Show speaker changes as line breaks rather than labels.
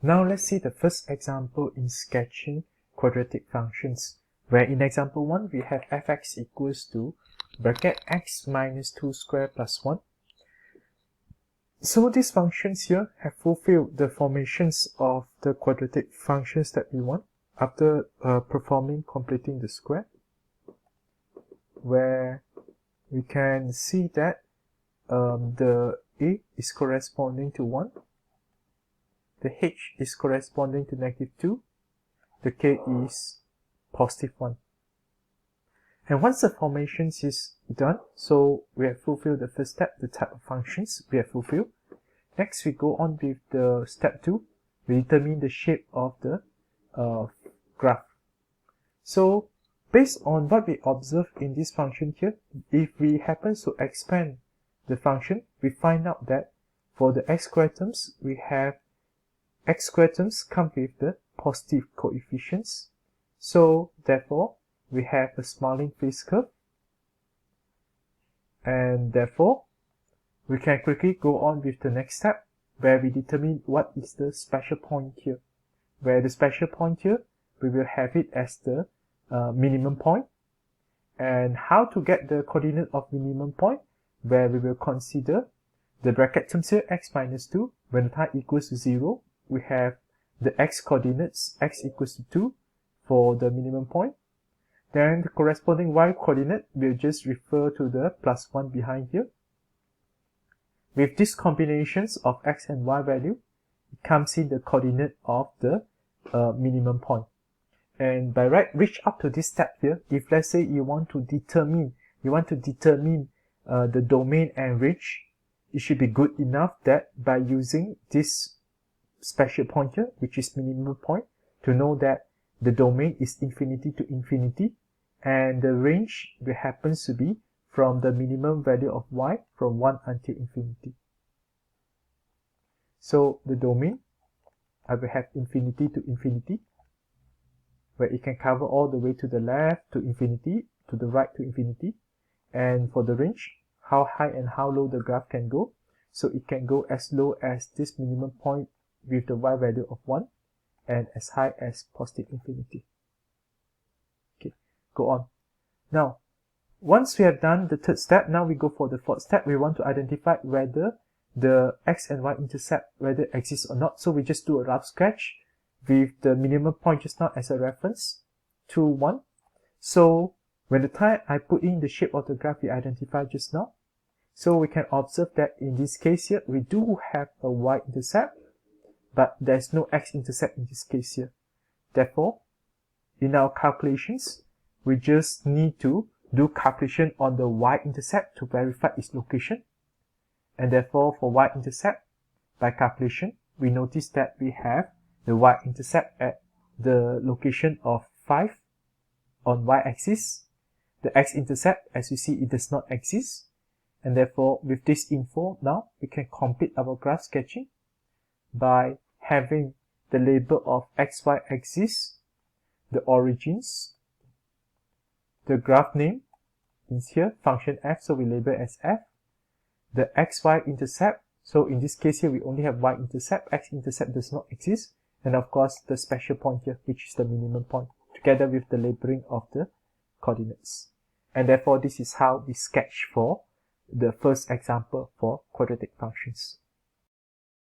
Now let's see the first example in sketching quadratic functions, where in example 1 we have fx equals to bracket x minus 2 square plus 1. So these functions here have fulfilled the formations of the quadratic functions that we want after completing the square, where we can see that the a is corresponding to 1, the h is corresponding to -2, the k is positive 1. And once the formations is done, so we have fulfilled the first step, the type of functions we have fulfilled. Next we go on with the step 2, we determine the shape of the graph. So based on what we observe in this function here, if we happen to expand the function, we find out that for the x square terms, we have x square terms come with the positive coefficients. So therefore, we have a smiling face curve. And therefore, we can quickly go on with the next step, where we determine what is the special point here. Where the special point here, we will have it as the minimum point. And how to get the coordinate of minimum point, where we will consider the bracket terms here, x minus 2, when the time equals to 0, we have the x coordinates, x equals to 2 for the minimum point. Then the corresponding y coordinate will just refer to the plus 1 behind here. With these combinations of x and y value, it comes in the coordinate of the minimum point. And by right, reach up to this step here, if let's say you want to determine the domain and range, it should be good enough that by using this special point here, which is minimum point, to know that the domain is infinity to infinity, and the range happens to be from the minimum value of y from 1 until infinity. So the domain, I will have infinity to infinity, where it can cover all the way to the left to infinity, to the right to infinity. And for the range, how high and how low the graph can go. So it can go as low as this minimum point with the y value of 1, and as high as positive infinity. Okay, go on. Now, once we have done the third step, now we go for the fourth step. We want to identify whether the x and y intercept, whether it exists or not. So we just do a rough sketch with the minimum point just now as a reference, 2, 1. So when the time I put in the shape of the graph we identified just now, so we can observe that in this case here, we do have a y-intercept, but there's no x-intercept in this case here. Therefore, in our calculations, we just need to do calculation on the y-intercept to verify its location. And therefore, for y-intercept, by calculation, we notice that we have the y-intercept at the location of 5 on y-axis. The x-intercept, as you see, it does not exist. And therefore, with this info, now we can complete our graph sketching by having the label of xy axis, the origins, the graph name is here, function f, so we label as f, the xy intercept, so in this case here we only have y-intercept, x-intercept does not exist, and of course the special point here, which is the minimum point, together with the labeling of the coordinates. And therefore this is how we sketch for the first example for quadratic functions.